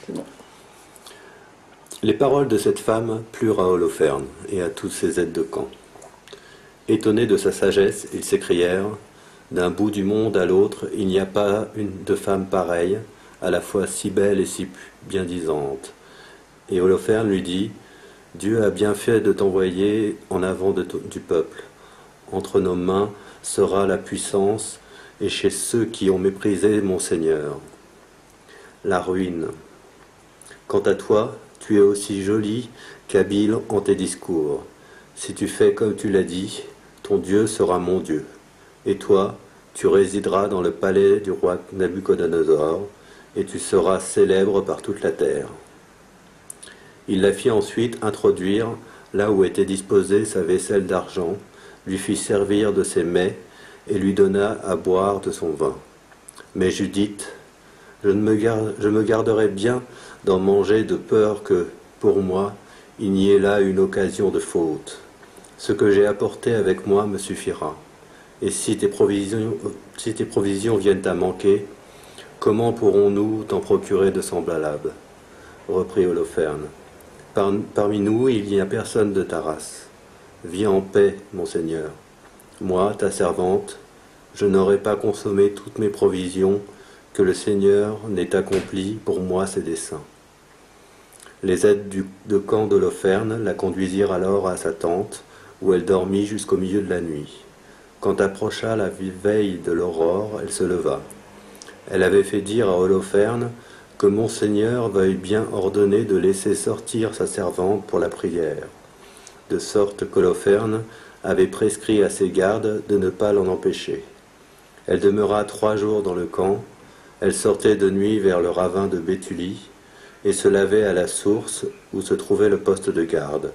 C'est bon. Les paroles de cette femme plurent à Holoferne et à tous ses aides de camp. Étonnés de sa sagesse, ils s'écrièrent: d'un bout du monde à l'autre, il n'y a pas une de femme pareille, à la fois si belle et si bien-disante. Et Holoferne lui dit: Dieu a bien fait de t'envoyer en avant du peuple. Entre nos mains sera la puissance, et chez ceux qui ont méprisé mon Seigneur, la ruine. Quant à toi, tu es aussi jolie qu'habile en tes discours. Si tu fais comme tu l'as dit, ton Dieu sera mon Dieu. Et toi, tu résideras dans le palais du roi Nabuchodonosor, et tu seras célèbre par toute la terre. Il la fit ensuite introduire là où était disposée sa vaisselle d'argent, lui fit servir de ses mets, et lui donna à boire de son vin. Mais Judith, je me garderai bien d'en manger de peur que, pour moi, il n'y ait là une occasion de faute. Ce que j'ai apporté avec moi me suffira. Et si tes provisions viennent à manquer, comment pourrons-nous t'en procurer de semblables? Reprit Holoferne. Parmi nous, il n'y a personne de ta race. Viens en paix, mon Seigneur. Moi, ta servante, je n'aurai pas consommé toutes mes provisions, que le Seigneur n'ait accompli pour moi ses desseins. Les aides de camp d'Holoferne la conduisirent alors à sa tente, où elle dormit jusqu'au milieu de la nuit. Quand approcha la veille de l'aurore, elle se leva. Elle avait fait dire à Holoferne que mon Seigneur veuille bien ordonner de laisser sortir sa servante pour la prière, de sorte qu'Holoferne avait prescrit à ses gardes de ne pas l'en empêcher. Elle demeura 3 jours dans le camp. Elle sortait de nuit vers le ravin de Béthulie et se lavait à la source où se trouvait le poste de garde.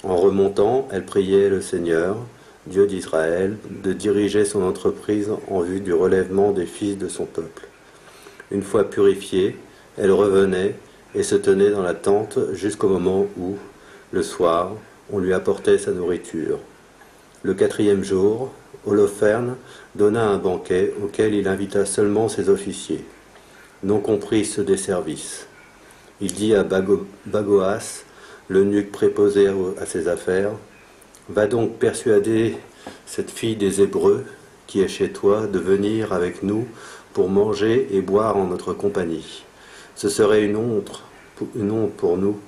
En remontant, elle priait le Seigneur, Dieu d'Israël, de diriger son entreprise en vue du relèvement des fils de son peuple. Une fois purifiée, elle revenait et se tenait dans la tente jusqu'au moment où, le soir, on lui apportait sa nourriture. Le 4e jour, Holoferne donna un banquet auquel il invita seulement ses officiers, non compris ceux des services. Il dit à Bagoas, l'eunuque préposé à ses affaires: va donc persuader cette fille des Hébreux, qui est chez toi, de venir avec nous pour manger et boire en notre compagnie. Ce serait une honte pour nous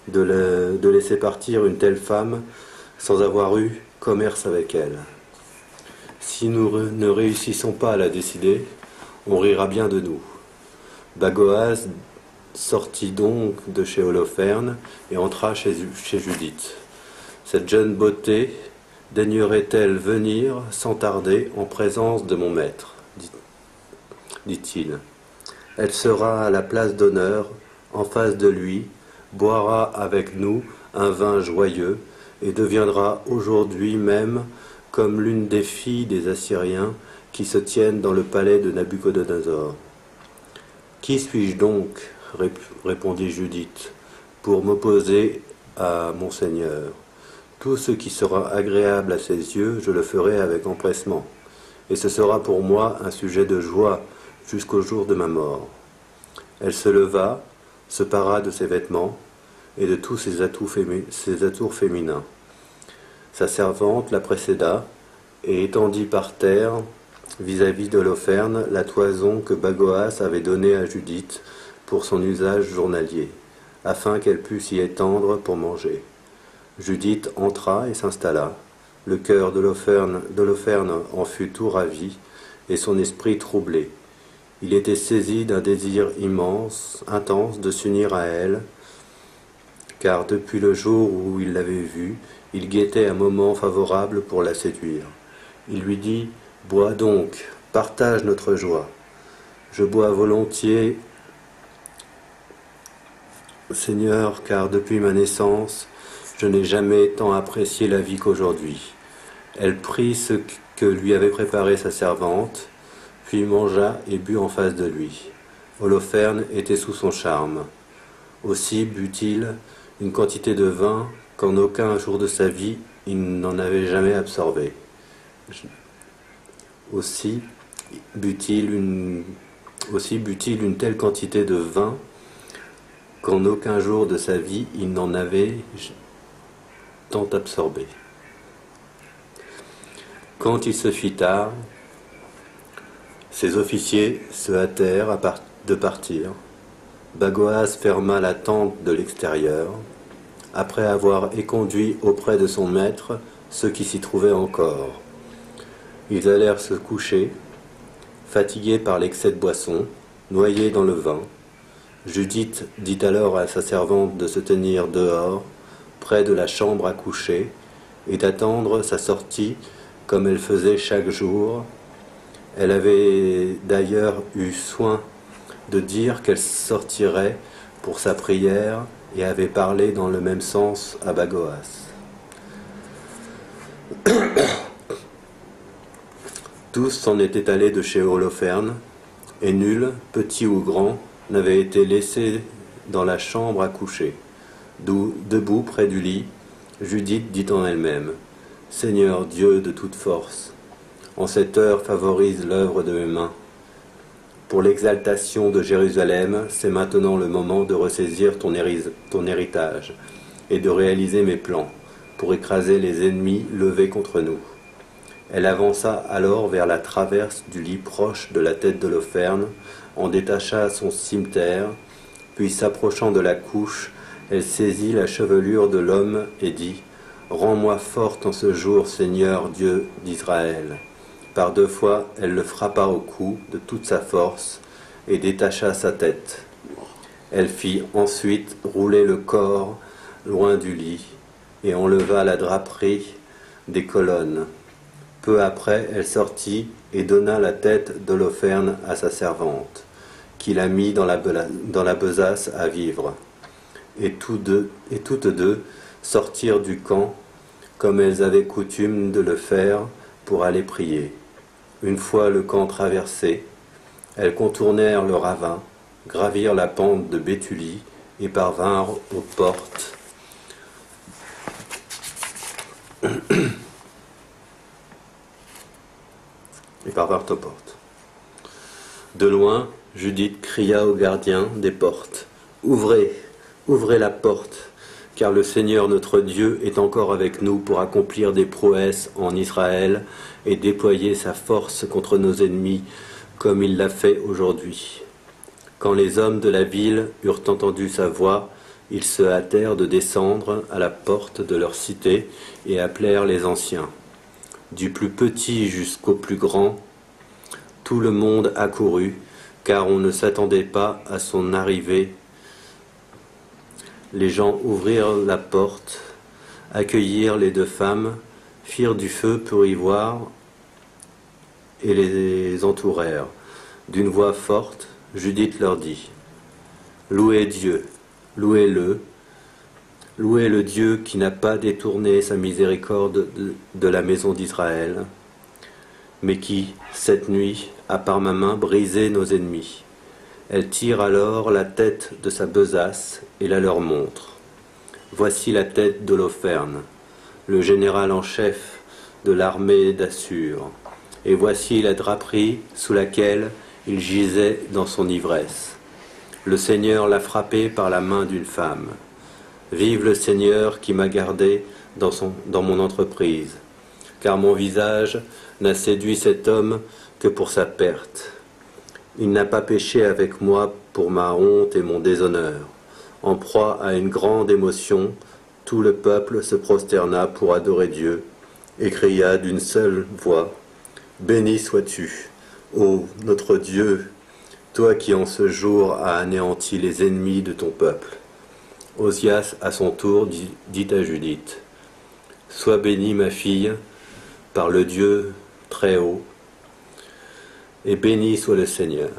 de laisser partir une telle femme sans avoir eu commerce avec elle. Si nous ne réussissons pas à la décider, on rira bien de nous. Bagoas sortit donc de chez Holoferne et entra chez Judith. Cette jeune beauté daignerait-elle venir sans tarder en présence de mon maître, dit-il. Elle sera à la place d'honneur, en face de lui, boira avec nous un vin joyeux et deviendra aujourd'hui même comme l'une des filles des Assyriens qui se tiennent dans le palais de Nabuchodonosor. Qui suis-je donc, répondit Judith, pour m'opposer à mon Seigneur? Tout ce qui sera agréable à ses yeux, je le ferai avec empressement, et ce sera pour moi un sujet de joie jusqu'au jour de ma mort. Elle se leva, se para de ses vêtements et de tous ses atours féminins. Sa servante la précéda et étendit par terre, vis-à-vis d'Holoferne, la toison que Bagoas avait donnée à Judith pour son usage journalier, afin qu'elle pût s'y étendre pour manger. Judith entra et s'installa. Le cœur d'Holoferne en fut tout ravi, et son esprit troublé. Il était saisi d'un désir intense de s'unir à elle, car depuis le jour où il l'avait vue, il guettait un moment favorable pour la séduire. Il lui dit: « Bois donc, partage notre joie. Je bois volontiers, Seigneur, car depuis ma naissance, je n'ai jamais tant apprécié la vie qu'aujourd'hui. » Elle prit ce que lui avait préparé sa servante, puis mangea et but en face de lui. Holoferne était sous son charme. Aussi but-il une quantité de vin qu'en aucun jour de sa vie il n'en avait jamais absorbé. Aussi but-il une telle quantité de vin qu'en aucun jour de sa vie il n'en avait tant absorbé. Quand il se fit tard, ses officiers se hâtèrent de partir. Bagoas ferma la tente de l'extérieur, après avoir éconduit auprès de son maître ceux qui s'y trouvaient encore. Ils allèrent se coucher, fatigués par l'excès de boisson, noyés dans le vin. Judith dit alors à sa servante de se tenir dehors, près de la chambre à coucher, et d'attendre sa sortie comme elle faisait chaque jour. Elle avait d'ailleurs eu soin de dire qu'elle sortirait pour sa prière et avait parlé dans le même sens à Bagoas. Tous s'en étaient allés de chez Holoferne, et nul, petit ou grand, n'avait été laissé dans la chambre à coucher. Debout près du lit, Judith dit en elle-même : « Seigneur Dieu de toute force, en cette heure favorise l'œuvre de mes mains. Pour l'exaltation de Jérusalem, c'est maintenant le moment de ressaisir ton héritage et de réaliser mes plans pour écraser les ennemis levés contre nous. » Elle avança alors vers la traverse du lit proche de la tête d'Holoferne, en détacha son cimeterre, puis s'approchant de la couche, elle saisit la chevelure de l'homme et dit : « Rends-moi forte en ce jour, Seigneur Dieu d'Israël. » Par 2 fois, elle le frappa au cou de toute sa force et détacha sa tête. Elle fit ensuite rouler le corps loin du lit et enleva la draperie des colonnes. Peu après, elle sortit et donna la tête d'Holoferne à sa servante, qui la mit dans la besace à vivre. Et toutes deux sortirent du camp, comme elles avaient coutume de le faire, pour aller prier. Une fois le camp traversé, elles contournèrent le ravin, gravirent la pente de Béthulie et parvinrent aux portes. De loin, Judith cria aux gardiens des portes : « Ouvrez, ouvrez la porte, car le Seigneur notre Dieu est encore avec nous pour accomplir des prouesses en Israël et déployer sa force contre nos ennemis, comme il l'a fait aujourd'hui. » Quand les hommes de la ville eurent entendu sa voix, ils se hâtèrent de descendre à la porte de leur cité et appelèrent les anciens. Du plus petit jusqu'au plus grand, tout le monde accourut, car on ne s'attendait pas à son arrivée. Les gens ouvrirent la porte, accueillirent les 2 femmes, firent du feu pour y voir et les entourèrent. D'une voix forte, Judith leur dit : « Louez Dieu, louez-le, louez le Dieu qui n'a pas détourné sa miséricorde de la maison d'Israël, mais qui, cette nuit, a par ma main brisé nos ennemis. » Elle tire alors la tête de sa besace et la leur montre. Voici la tête d'Holoferne, le général en chef de l'armée d'Assur, et voici la draperie sous laquelle il gisait dans son ivresse. Le Seigneur l'a frappé par la main d'une femme. Vive le Seigneur qui m'a gardé dans mon entreprise, car mon visage n'a séduit cet homme que pour sa perte. Il n'a pas péché avec moi pour ma honte et mon déshonneur. En proie à une grande émotion, tout le peuple se prosterna pour adorer Dieu et cria d'une seule voix : « Béni sois-tu, ô notre Dieu, toi qui en ce jour as anéanti les ennemis de ton peuple. » Osias, à son tour, dit à Judith : « Sois bénie, ma fille, par le Dieu très haut, et béni soit le Seigneur,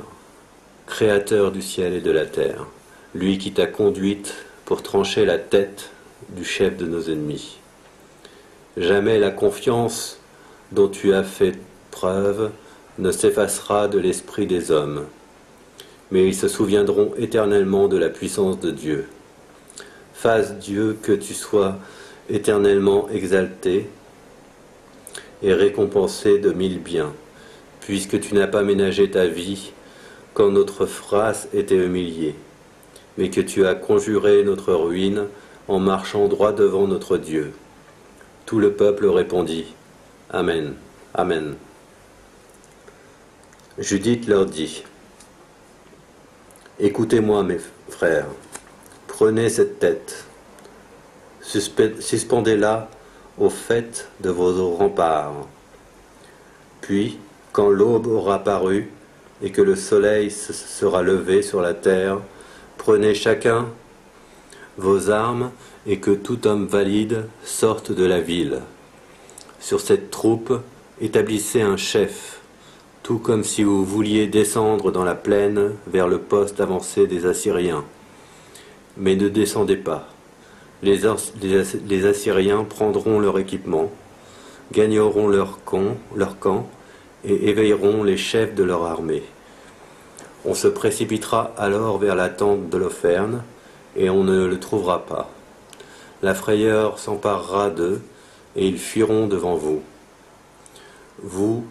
créateur du ciel et de la terre, lui qui t'a conduite pour trancher la tête du chef de nos ennemis. Jamais la confiance dont tu as fait preuve ne s'effacera de l'esprit des hommes, mais ils se souviendront éternellement de la puissance de Dieu. Fasse Dieu que tu sois éternellement exalté et récompensé de 1000 biens, puisque tu n'as pas ménagé ta vie quand notre race était humiliée. mais que tu as conjuré notre ruine en marchant droit devant notre Dieu. » Tout le peuple répondit « Amen, Amen. » Judith leur dit « Écoutez-moi, mes frères, prenez cette tête, suspendez-la au faîte de vos remparts. Puis, quand l'aube aura paru et que le soleil sera levé sur la terre, prenez chacun vos armes et que tout homme valide sorte de la ville. Sur cette troupe, établissez un chef, tout comme si vous vouliez descendre dans la plaine vers le poste avancé des Assyriens. Mais ne descendez pas. Les Assyriens prendront leur équipement, gagneront leur camp et éveilleront les chefs de leur armée. On se précipitera alors vers la tente d'Holoferne, et on ne le trouvera pas. La frayeur s'emparera d'eux, et ils fuiront devant vous. Vous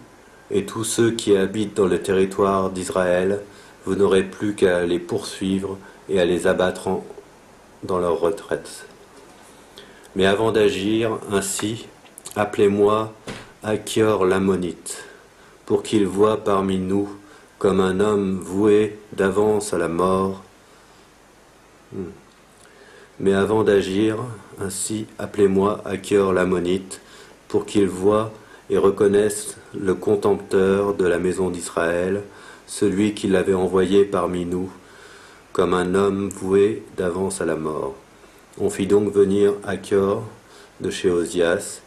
et tous ceux qui habitent dans le territoire d'Israël, vous n'aurez plus qu'à les poursuivre et à les abattre dans leur retraite. Mais avant d'agir ainsi, appelez-moi Achior l'Ammonite, pour qu'il voie parmi nous comme un homme voué d'avance à la mort. Mais avant d'agir ainsi, appelez-moi Achior l'Ammonite, pour qu'il voie et reconnaisse le contempteur de la maison d'Israël, celui qui l'avait envoyé parmi nous, comme un homme voué d'avance à la mort. On fit donc venir Achior de chez Ozias.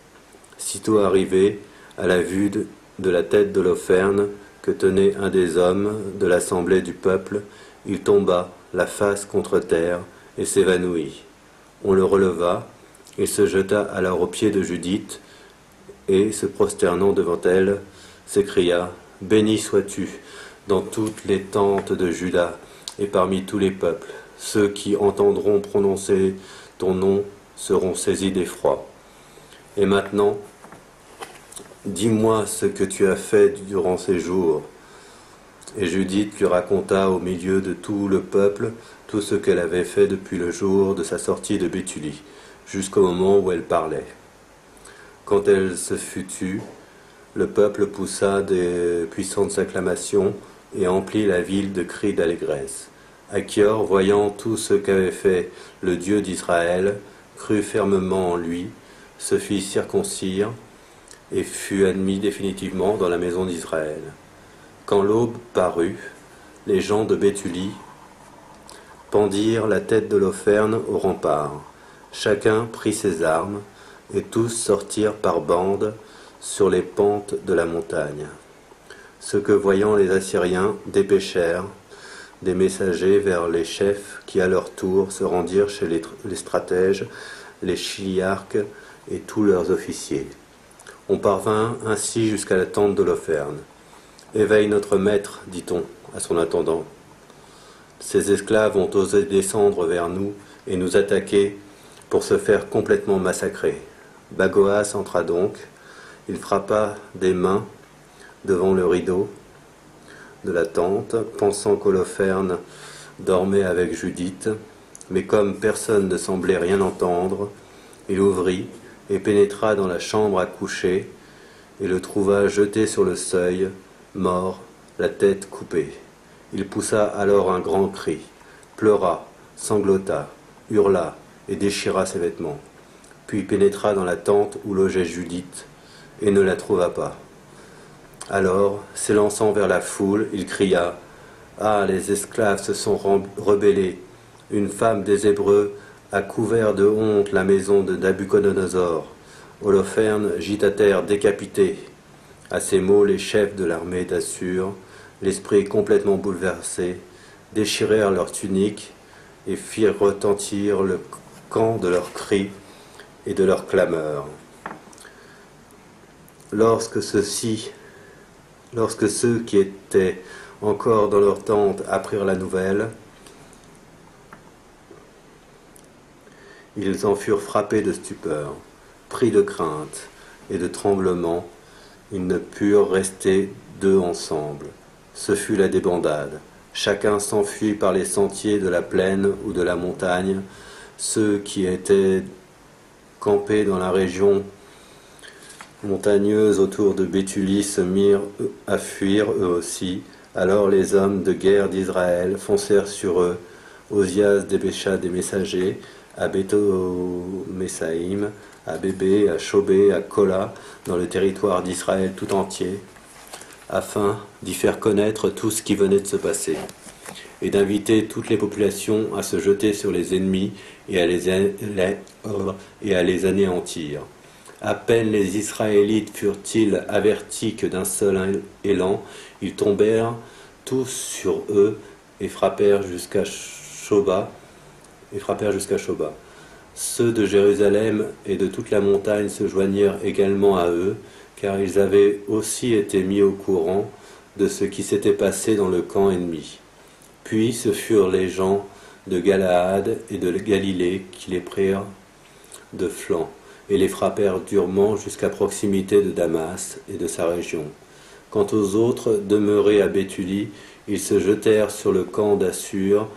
Sitôt arrivé à la vue de la tête d'Holoferne que tenait un des hommes de l'assemblée du peuple, il tomba la face contre terre et s'évanouit. On le releva et se jeta alors aux pieds de Judith, et, se prosternant devant elle, s'écria « Béni sois-tu dans toutes les tentes de Juda et parmi tous les peuples. Ceux qui entendront prononcer ton nom seront saisis d'effroi. Et maintenant, dis-moi ce que tu as fait durant ces jours. » Et Judith lui raconta au milieu de tout le peuple tout ce qu'elle avait fait depuis le jour de sa sortie de Béthulie, jusqu'au moment où elle parlait. Quand elle se fut tue, le peuple poussa des puissantes acclamations et emplit la ville de cris d'allégresse. Achior, voyant tout ce qu'avait fait le Dieu d'Israël, crut fermement en lui, se fit circoncire et fut admis définitivement dans la maison d'Israël. Quand l'aube parut, les gens de Béthulie pendirent la tête d'Holoferne au rempart. Chacun prit ses armes, et tous sortirent par bandes sur les pentes de la montagne. Ce que voyant les Assyriens dépêchèrent des messagers vers les chefs qui à leur tour se rendirent chez les stratèges, les chiliarques et tous leurs officiers. On parvint ainsi jusqu'à la tente d'Holoferne. « Éveille notre maître, dit-on à son intendant. Ces esclaves ont osé descendre vers nous et nous attaquer pour se faire complètement massacrer. » Bagoas entra donc, il frappa des mains devant le rideau de la tente, pensant qu'Holoferne dormait avec Judith, mais comme personne ne semblait rien entendre, il ouvrit et pénétra dans la chambre à coucher, et le trouva jeté sur le seuil, mort, la tête coupée. Il poussa alors un grand cri, pleura, sanglota, hurla et déchira ses vêtements. Puis pénétra dans la tente où logeait Judith, et ne la trouva pas. Alors, s'élançant vers la foule, il cria « Ah, les esclaves se sont rebellés. Une femme des Hébreux a couvert de honte la maison de Nabuchodonosor. Holoferne gît à terre décapité. » À ces mots, les chefs de l'armée d'Assur, l'esprit complètement bouleversé, déchirèrent leurs tuniques et firent retentir le camp de leurs cris et de leurs clameurs. Lorsque ceux qui étaient encore dans leur tente apprirent la nouvelle, ils en furent frappés de stupeur, pris de crainte et de tremblement. Ils ne purent rester deux ensemble. Ce fut la débandade. Chacun s'enfuit par les sentiers de la plaine ou de la montagne. Ceux qui étaient campés dans la région montagneuse autour de Béthulie se mirent à fuir eux aussi. Alors les hommes de guerre d'Israël foncèrent sur eux. Osias dépêcha des messagers à Bétho-Messaïm, à Bébé, à Chobé, à Kola, dans le territoire d'Israël tout entier, afin d'y faire connaître tout ce qui venait de se passer, et d'inviter toutes les populations à se jeter sur les ennemis et à les anéantir. À peine les Israélites furent-ils avertis que d'un seul élan, ils tombèrent tous sur eux et frappèrent jusqu'à Shoba. Ceux de Jérusalem et de toute la montagne se joignirent également à eux, car ils avaient aussi été mis au courant de ce qui s'était passé dans le camp ennemi. Puis ce furent les gens de Galaad et de Galilée qui les prirent de flanc et les frappèrent durement jusqu'à proximité de Damas et de sa région. Quant aux autres demeurés à Béthulie, ils se jetèrent sur le camp d'Assur,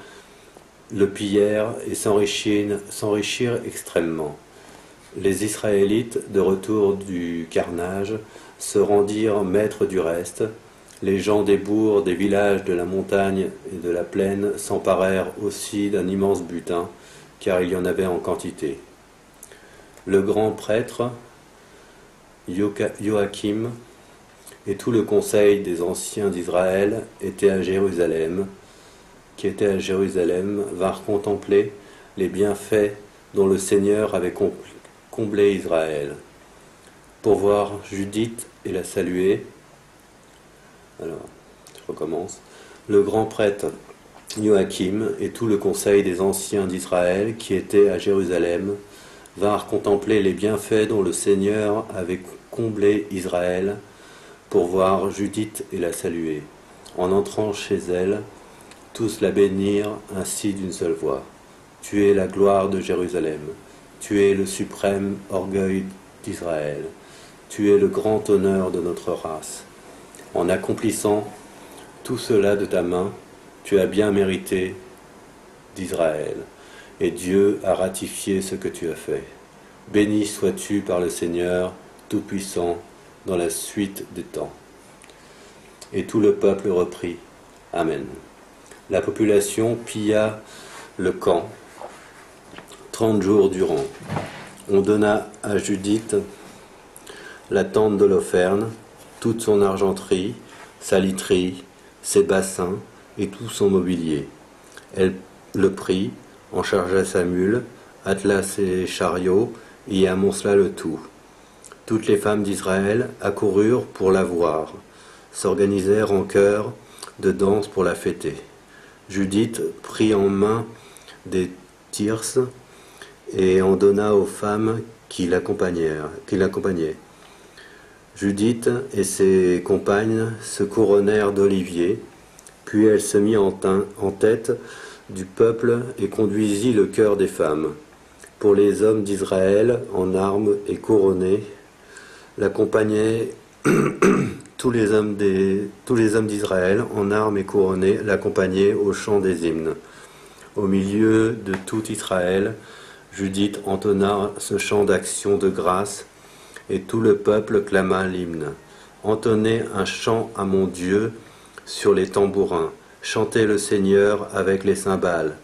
le pillèrent et s'enrichirent extrêmement. Les Israélites, de retour du carnage, se rendirent maîtres du reste. Les gens des bourgs, des villages de la montagne et de la plaine s'emparèrent aussi d'un immense butin, car il y en avait en quantité. Le grand prêtre, Joachim, et tout le conseil des anciens d'Israël qui étaient à Jérusalem, vinrent contempler les bienfaits dont le Seigneur avait comblé Israël, pour voir Judith et la saluer. Alors, je recommence. Le grand prêtre Joachim et tout le conseil des anciens d'Israël qui étaient à Jérusalem vinrent contempler les bienfaits dont le Seigneur avait comblé Israël, pour voir Judith et la saluer. En entrant chez elle, tous la bénirent ainsi d'une seule voix. Tu es la gloire de Jérusalem, tu es le suprême orgueil d'Israël, tu es le grand honneur de notre race. En accomplissant tout cela de ta main, tu as bien mérité d'Israël, et Dieu a ratifié ce que tu as fait. Béni sois-tu par le Seigneur Tout-Puissant dans la suite des temps. Et tout le peuple reprit. Amen. La population pilla le camp 30 jours durant. On donna à Judith la tente d'Holoferne, toute son argenterie, sa literie, ses bassins et tout son mobilier. Elle le prit, en chargea sa mule, attela ses chariots et y amoncela le tout. Toutes les femmes d'Israël accoururent pour la voir, s'organisèrent en chœur de danse pour la fêter. Judith prit en main des thyrses et en donna aux femmes qui l'accompagnaient. Judith et ses compagnes se couronnèrent d'oliviers, puis elle se mit en tête du peuple et conduisit le cœur des femmes. Pour les hommes d'Israël, en armes et couronnés, l'accompagnaient tous les hommes d'Israël, en armes et couronnés, l'accompagnaient au chant des hymnes. Au milieu de tout Israël, Judith entonna ce chant d'action de grâce, et tout le peuple clama l'hymne. Entonnez un chant à mon Dieu sur les tambourins, chantez le Seigneur avec les cymbales,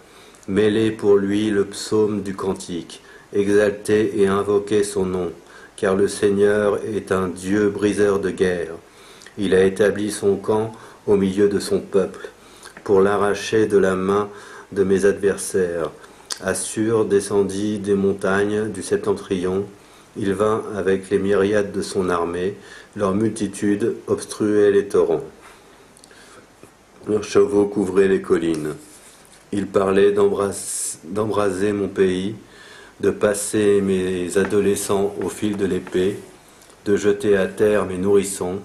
mêlez pour lui le psaume du cantique, exaltez et invoquez son nom, car le Seigneur est un Dieu briseur de guerre. Il a établi son camp au milieu de son peuple, pour l'arracher de la main de mes adversaires. Assur descendit des montagnes du septentrion, il vint avec les myriades de son armée, leur multitude obstruait les torrents. Leurs chevaux couvraient les collines. Il parlait d'embraser mon pays, de passer mes adolescents au fil de l'épée, de jeter à terre mes nourrissons,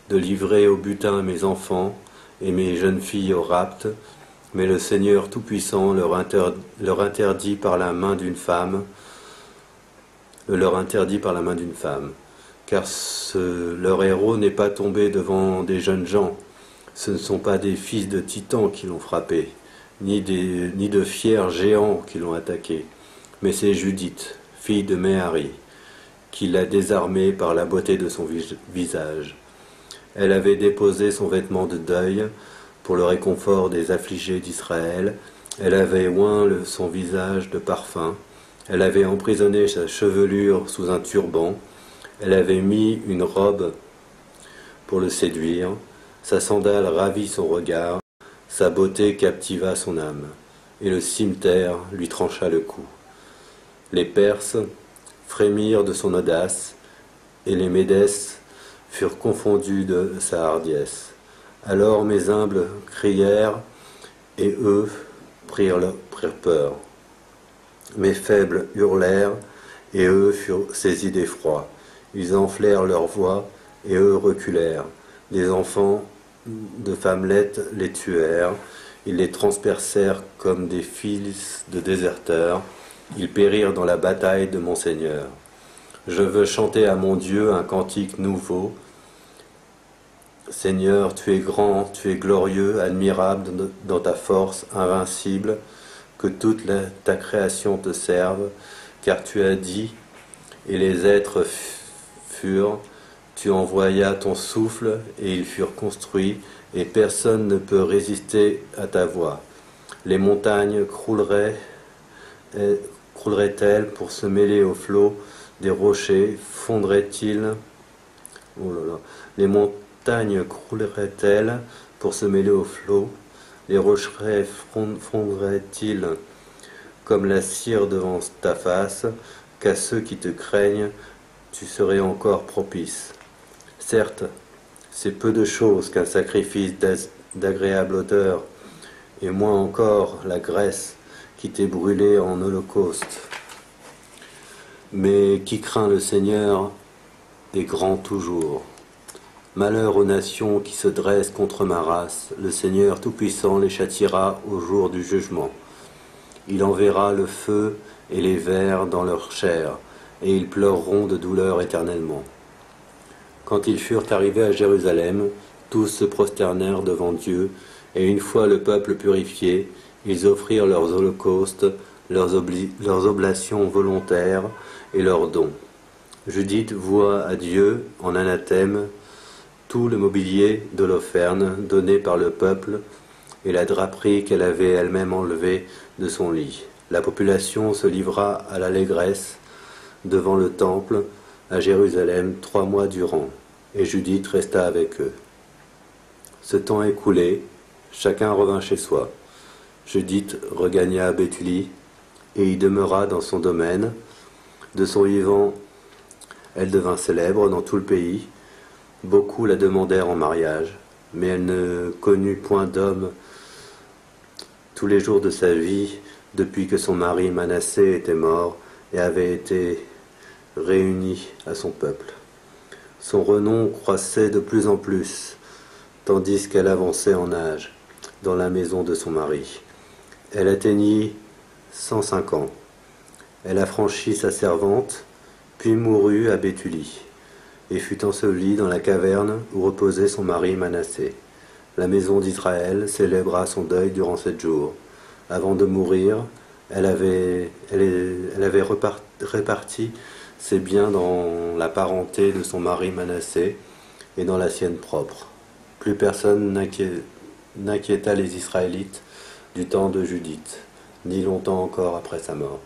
de livrer au butin mes enfants et mes jeunes filles au rapt, mais le Seigneur Tout-Puissant leur interdit par la main d'une femme, car leur héros n'est pas tombé devant des jeunes gens, Ce ne sont pas des fils de titans qui l'ont frappé, ni de fiers géants qui l'ont attaqué, mais c'est Judith, fille de Méhari, qui l'a désarmé par la beauté de son visage. Elle avait déposé son vêtement de deuil pour le réconfort des affligés d'Israël. Elle avait oint son visage de parfum. Elle avait emprisonné sa chevelure sous un turban. Elle avait mis une robe pour le séduire. Sa sandale ravit son regard. Sa beauté captiva son âme. Et le cimeterre lui trancha le cou. Les Perses frémirent de son audace, et les Médès furent confondus de sa hardiesse. Alors mes humbles crièrent, et eux prirent peur. Mes faibles hurlèrent, et eux furent saisis d'effroi. Ils enflèrent leur voix, et eux reculèrent. Les enfants de femmelettes les tuèrent, ils les transpercèrent comme des fils de déserteurs. Ils périrent dans la bataille de mon Seigneur. Je veux chanter à mon Dieu un cantique nouveau. Seigneur, tu es grand, tu es glorieux, admirable dans ta force invincible, que toute ta création te serve, car tu as dit, et les êtres furent, tu envoyas ton souffle, et ils furent construits, et personne ne peut résister à ta voix. Les montagnes crouleraient-elles pour se mêler aux flots des rochers, fondraient-ils les montagnes crouleraient-elles pour se mêler aux flots, les rochers fondraient-ils comme la cire devant ta face, qu'à ceux qui te craignent, tu serais encore propice. Certes, c'est peu de choses qu'un sacrifice d'agréable odeur, et moins encore la graisse qui t'est brûlée en holocauste. Mais qui craint le Seigneur est grand toujours. Malheur aux nations qui se dressent contre ma race, le Seigneur Tout-Puissant les châtiera au jour du jugement. Il enverra le feu et les vers dans leur chair, et ils pleureront de douleur éternellement. Quand ils furent arrivés à Jérusalem, tous se prosternèrent devant Dieu, et une fois le peuple purifié, ils offrirent leurs holocaustes, leurs oblations volontaires et leurs dons. Judith voua à Dieu en anathème tout le mobilier d'Holoferne donné par le peuple et la draperie qu'elle avait elle-même enlevée de son lit. La population se livra à l'allégresse devant le temple à Jérusalem 3 mois durant, et Judith resta avec eux. Ce temps écoulé, chacun revint chez soi. Judith regagna Béthulie et y demeura dans son domaine. De son vivant, elle devint célèbre dans tout le pays. Beaucoup la demandèrent en mariage, mais elle ne connut point d'homme tous les jours de sa vie depuis que son mari Manassé était mort et avait été réuni à son peuple. Son renom croissait de plus en plus, tandis qu'elle avançait en âge dans la maison de son mari. Elle atteignit 105 ans. Elle affranchit sa servante, puis mourut à Béthulie, et fut ensevelie dans la caverne où reposait son mari Manassé. La maison d'Israël célébra son deuil durant 7 jours. Avant de mourir, elle avait réparti ses biens dans la parenté de son mari Manassé et dans la sienne propre. Plus personne n'inquiéta les Israélites du temps de Judith, ni longtemps encore après sa mort.